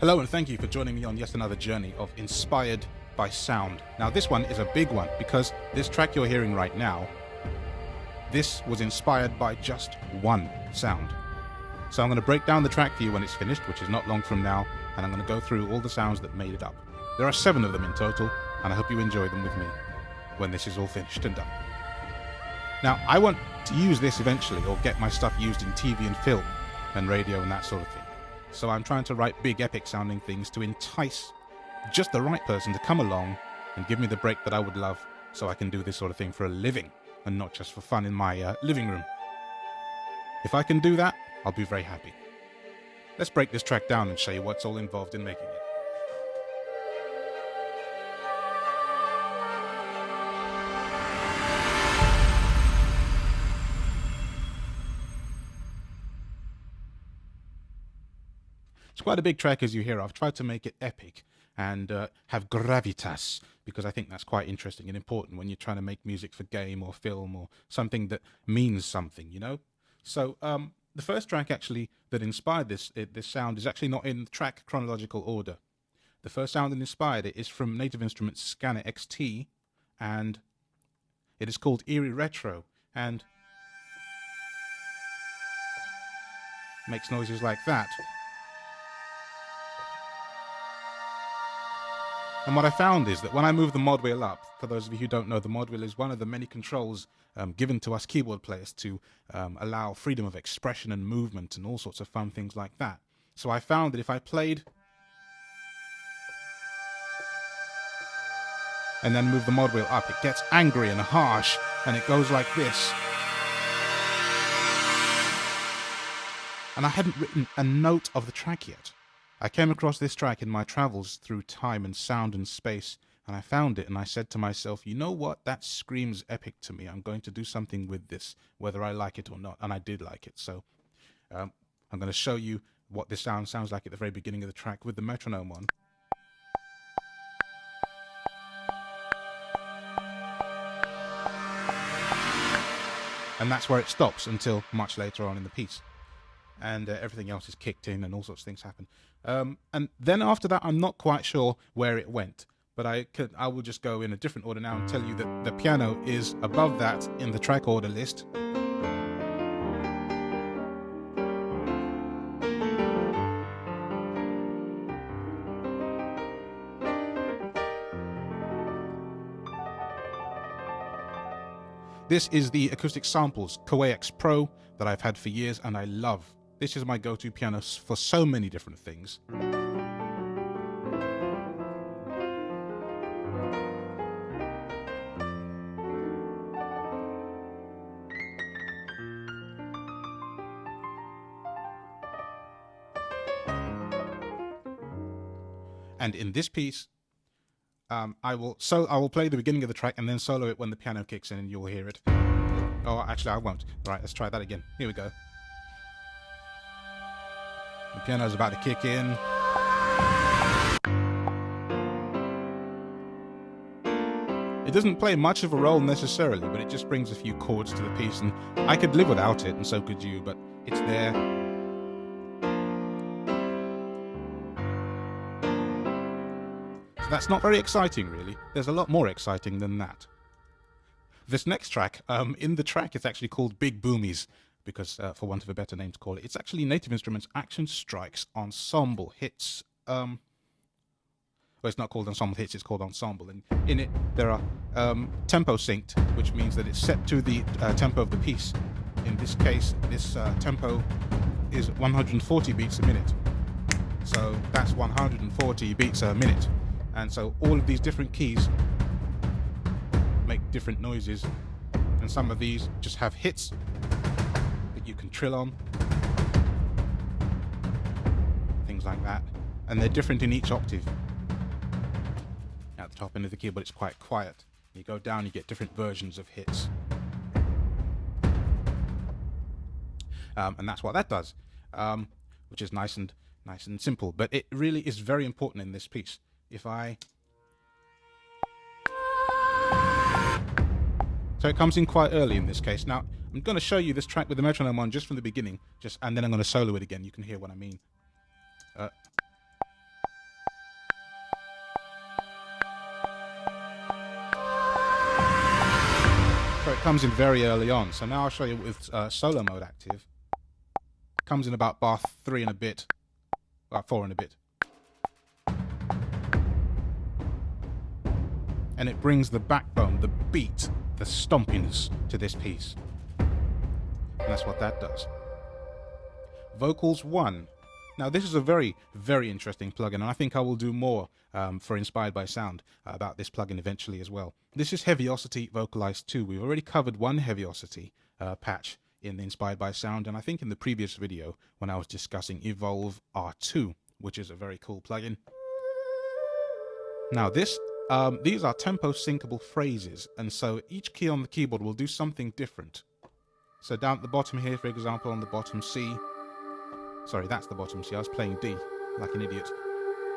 Hello and thank you for joining me on yet another journey of Inspired by Sound. Now this one is a big one because this track you're hearing right now, this was inspired by just one sound. So I'm going to break down the track for you when it's finished, which is not long from now, and I'm going to go through all the sounds that made it up. There are 7 of them in total, and I hope you enjoy them with me when this is all finished and done. Now I want to use this eventually, or get my stuff used in TV and film and radio and that sort of thing. So I'm trying to write big epic sounding things to entice just the right person to come along and give me the break that I would love, so I can do this sort of thing for a living and not just for fun in my living room. If I can do that, I'll be very happy. Let's break this track down and show you what's all involved in making it. It's quite a big track, as you hear. I've tried to make it epic and have gravitas, because I think that's quite interesting and important when you're trying to make music for game or film or something that means something, you know? So the first track actually that inspired this sound is actually not in track chronological order. The first sound that inspired it is from Native Instruments Scanner XT, and it is called Eerie Retro, and makes noises like that. And what I found is that when I move the mod wheel up, for those of you who don't know, the mod wheel is one of the many controls given to us keyboard players to allow freedom of expression and movement and all sorts of fun things like that. So I found that if I played and then move the mod wheel up, it gets angry and harsh, and it goes like this. And I hadn't written a note of the track yet. I came across this track in my travels through time and sound and space, and I found it, and I said to myself, you know what, that screams epic to me. I'm going to do something with this, whether I like it or not, and I did like it. So I'm going to show you what this sounds like at the very beginning of the track with the metronome on. And that's where it stops until much later on in the piece. And everything else is kicked in and all sorts of things happen. And then after that, I'm not quite sure where it went, but I will just go in a different order now and tell you that the piano is above that in the track order list. This is the Acoustic Samples Coax Pro that I've had for years and I love. This is my go-to piano for so many different things. And in this piece, I will play the beginning of the track and then solo it when the piano kicks in and you'll hear it. Oh, actually I won't. Right, let's try that again. Here we go. The piano's about to kick in. It doesn't play much of a role necessarily, but it just brings a few chords to the piece, and I could live without it, and so could you, but it's there. So that's not very exciting, really. There's a lot more exciting than that. This next track, in the track, it's actually called Big Boomies, because for want of a better name to call it, it's actually Native Instruments Action Strikes Ensemble Hits. Well, it's not called Ensemble Hits, it's called Ensemble. And in it, there are tempo synced, which means that it's set to the tempo of the piece. In this case, this tempo is 140 beats a minute. So that's 140 beats a minute. And so all of these different keys make different noises. And some of these just have hits you can trill on, things like that, and they're different in each octave. At the top end of the keyboard it's quite quiet. You go down, you get different versions of hits, and that's what that does, which is nice and simple. But it really is very important in this piece. So it comes in quite early in this case. Now I'm going to show you this track with the metronome on just from the beginning, and then I'm going to solo it again. You can hear what I mean. it comes in very early on. So now I'll show you with solo mode active. Comes in about bar 3 and a bit, 4 and a bit. And it brings the backbone, the beat, the stompiness to this piece. And that's what that does. Vocals 1. Now this is a very, very interesting plugin, and I think I will do more for Inspired by Sound about this plugin eventually as well. This is Heaviosity Focalized 2. We've already covered one Heaviosity patch in Inspired by Sound, and I think in the previous video when I was discussing Evolve R2, which is a very cool plugin. Now this, these are tempo syncable phrases, and so each key on the keyboard will do something different. So down at the bottom here, for example, on the bottom C, sorry, that's the bottom C. I was playing D like an idiot.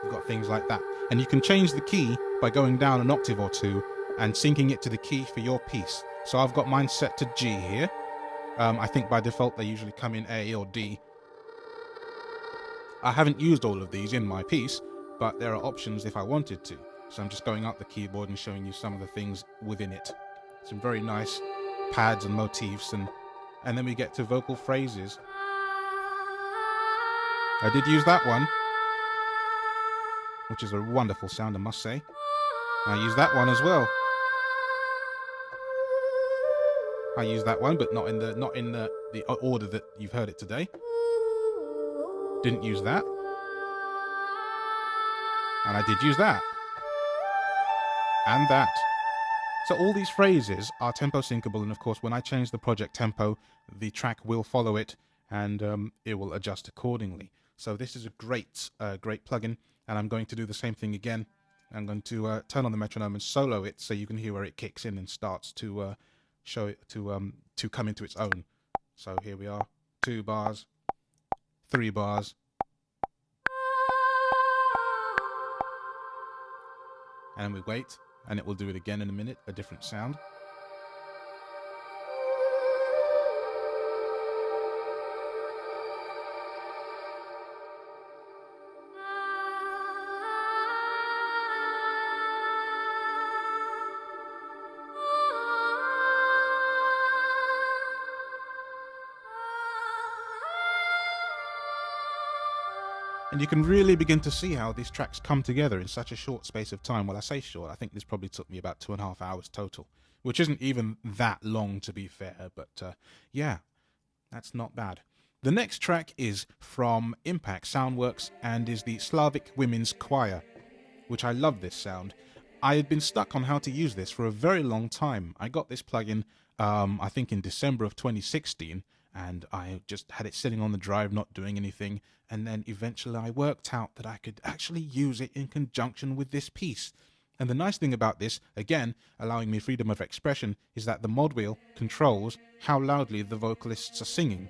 You've got things like that. And you can change the key by going down an octave or two and syncing it to the key for your piece. So I've got mine set to G here. I think by default they usually come in A or D. I haven't used all of these in my piece, but there are options if I wanted to. So I'm just going up the keyboard and showing you some of the things within it. Some very nice pads and motifs, and then we get to vocal phrases. I did use that one, which is a wonderful sound, I must say. I use that one as well. I use that one, but not in the order that you've heard it today. Didn't use that. And I did use that. And that. So all these phrases are tempo syncable, and of course when I change the project tempo, the track will follow it, and it will adjust accordingly. So this is a great plugin, and I'm going to do the same thing again. I'm going to turn on the metronome and solo it so you can hear where it kicks in and starts to show it to come into its own. So here we are, 2 bars, 3 bars, and we wait, and it will do it again in a minute, a different sound. And you can really begin to see how these tracks come together in such a short space of time. Well, I say short, I think this probably took me about 2.5 hours total, which isn't even that long to be fair, but yeah, that's not bad. The next track is from Impact Soundworks and is the Slavic Women's Choir, which I love this sound. I had been stuck on how to use this for a very long time. I got this plugin, I think in December of 2016, and I just had it sitting on the drive not doing anything, and then eventually I worked out that I could actually use it in conjunction with this piece. And the nice thing about this, again allowing me freedom of expression, is that the mod wheel controls how loudly the vocalists are singing.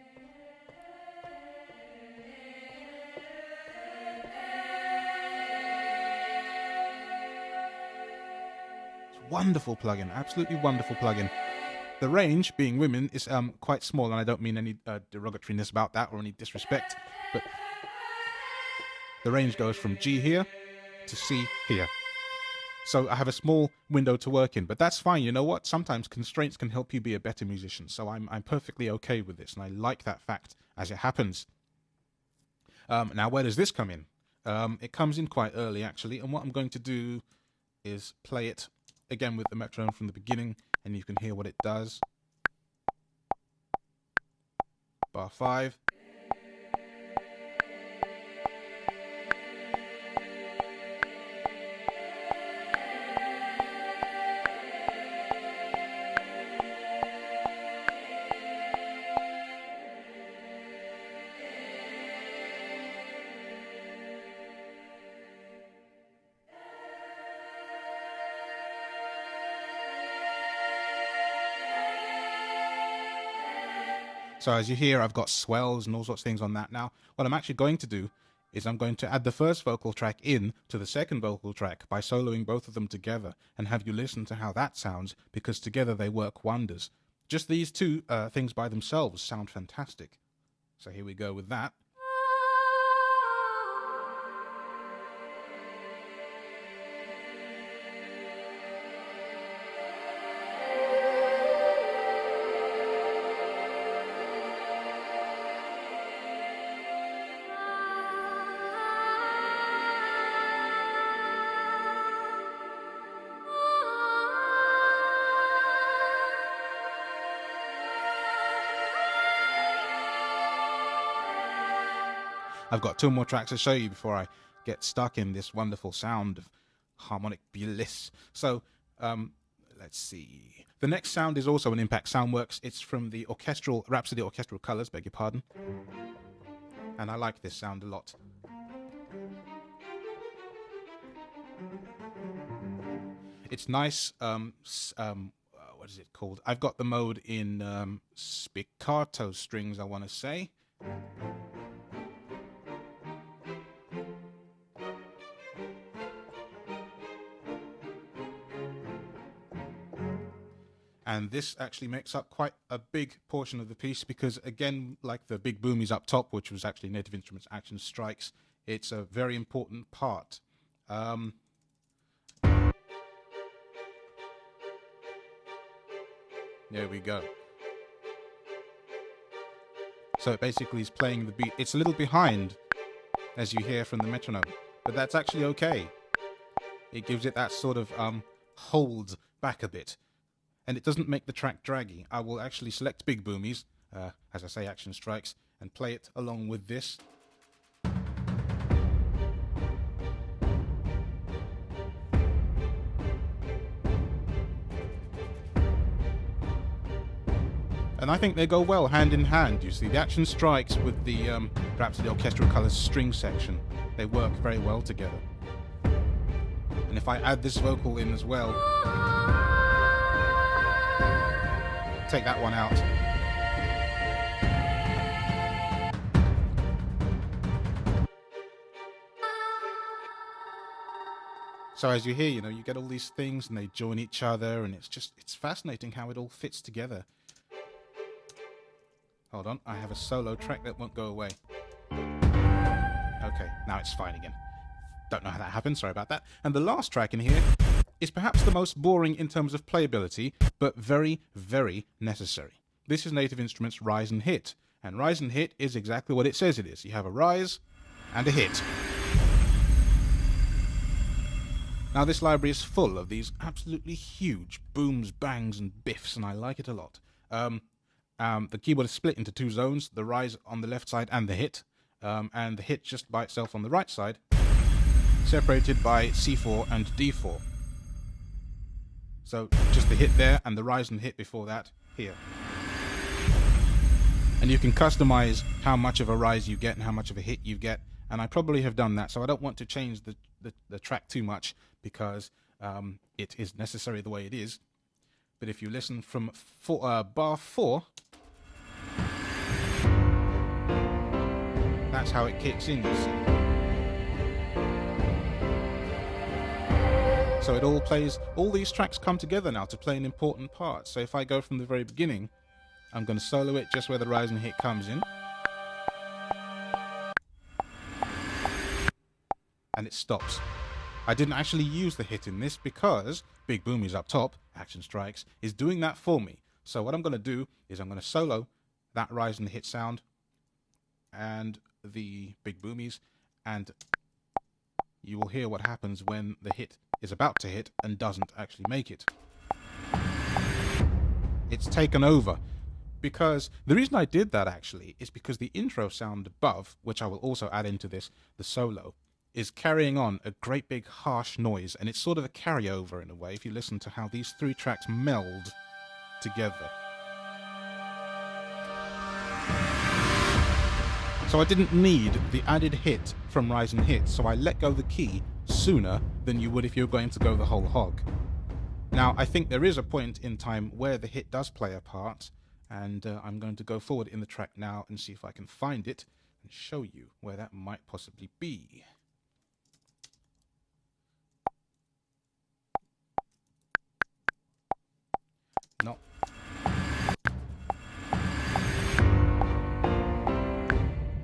It's a wonderful plugin, absolutely wonderful plugin. The range, being women, is quite small, and I don't mean any derogatoriness about that or any disrespect, but the range goes from G here to C here. So I have a small window to work in, but that's fine. You know what? Sometimes constraints can help you be a better musician, so I'm perfectly okay with this, and I like that fact as it happens. Now, where does this come in? It comes in quite early, actually, and what I'm going to do is play it again with the metronome from the beginning, and you can hear what it does. Bar 5. So as you hear, I've got swells and all sorts of things on that. Now, what I'm actually going to do is I'm going to add the first vocal track in to the second vocal track by soloing both of them together and have you listen to how that sounds, because together they work wonders. Just these two things by themselves sound fantastic. So here we go with that. I've got 2 more tracks to show you before I get stuck in this wonderful sound of harmonic bliss. So, let's see. The next sound is also an Impact Soundworks. It's from the Orchestral, Rhapsody Orchestral Colors, beg your pardon. And I like this sound a lot. It's nice. What is it called? I've got the mode in spiccato strings, I want to say. And this actually makes up quite a big portion of the piece because, again, like the big boomies up top, which was actually Native Instruments Action Strikes, it's a very important part. There we go. So it basically is playing the beat. It's a little behind, as you hear from the metronome, but that's actually okay. It gives it that sort of hold back a bit. And it doesn't make the track draggy. I will actually select big boomies, as I say, Action Strikes, and play it along with this. And I think they go well hand in hand, you see. The Action Strikes with the Rhapsody Orchestral Colors string section, they work very well together. And if I add this vocal in as well, take that one out. So as you hear, you know, you get all these things and they join each other, and it's fascinating how it all fits together. Hold on, I have a solo track that won't go away. Okay, now it's fine again. Don't know how that happened, sorry about that. And the last track in here is perhaps the most boring in terms of playability, but very, very necessary. This is Native Instruments' Rise and Hit. And Rise and Hit is exactly what it says it is. You have a rise and a hit. Now this library is full of these absolutely huge booms, bangs, and biffs, and I like it a lot. The keyboard is split into 2 zones, the rise on the left side and the hit, and the hit just by itself on the right side, separated by C4 and D4. So just the hit there and the rise and hit before that here. And you can customize how much of a rise you get and how much of a hit you get, and I probably have done that, so I don't want to change the track too much because it is necessary the way it is. But if you listen from bar 4, that's how it kicks in, you see. So it all plays, all these tracks come together now to play an important part. So if I go from the very beginning, I'm going to solo it just where the rise and hit comes in. And it stops. I didn't actually use the hit in this because Big Boomies up top, Action Strikes, is doing that for me. So what I'm going to do is I'm going to solo that rise and hit sound and the Big Boomies, and you will hear what happens when the hit is about to hit and doesn't actually make it. It's taken over. Because the reason I did that actually is because the intro sound above, which I will also add into this, the solo, is carrying on a great big harsh noise, and it's sort of a carryover in a way if you listen to how these 3 tracks meld together. So I didn't need the added hit from Rise and Hit, so I let go the key sooner than you would if you're going to go the whole hog. Now, I think there is a point in time where the hit does play a part, and I'm going to go forward in the track now and see if I can find it and show you where that might possibly be. No.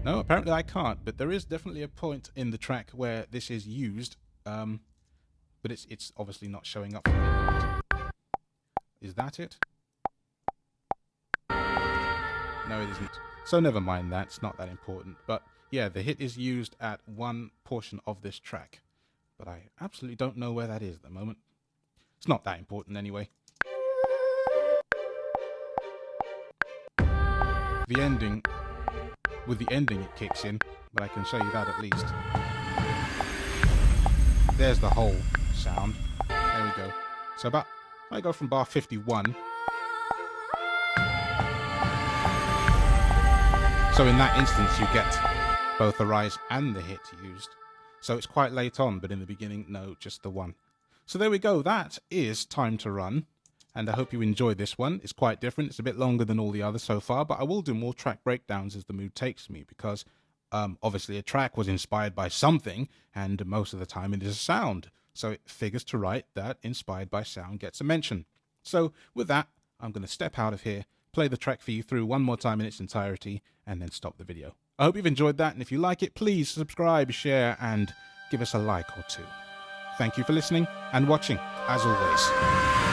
No, apparently I can't, but there is definitely a point in the track where this is used, but it's obviously not showing up for me. Is that it? No, it isn't. So never mind that, it's not that important. But yeah, the hit is used at one portion of this track, but I absolutely don't know where that is at the moment. It's not that important anyway. The ending, with the ending it kicks in, but I can show you that at least. There's the whole sound. There we go. So about, I go from bar 51. So in that instance, you get both the rise and the hit used. So it's quite late on, but in the beginning, no, just the one. So there we go. That is Time to Run. And I hope you enjoyed this one. It's quite different. It's a bit longer than all the others so far, but I will do more track breakdowns as the mood takes me, because obviously a track was inspired by something, and most of the time it is a sound. So it figures to right that inspired by sound gets a mention. So with that, I'm going to step out of here, play the track for you through one more time in its entirety, and then stop the video. I hope you've enjoyed that, and if you like it, please subscribe, share, and give us a like or two. Thank you for listening and watching, as always.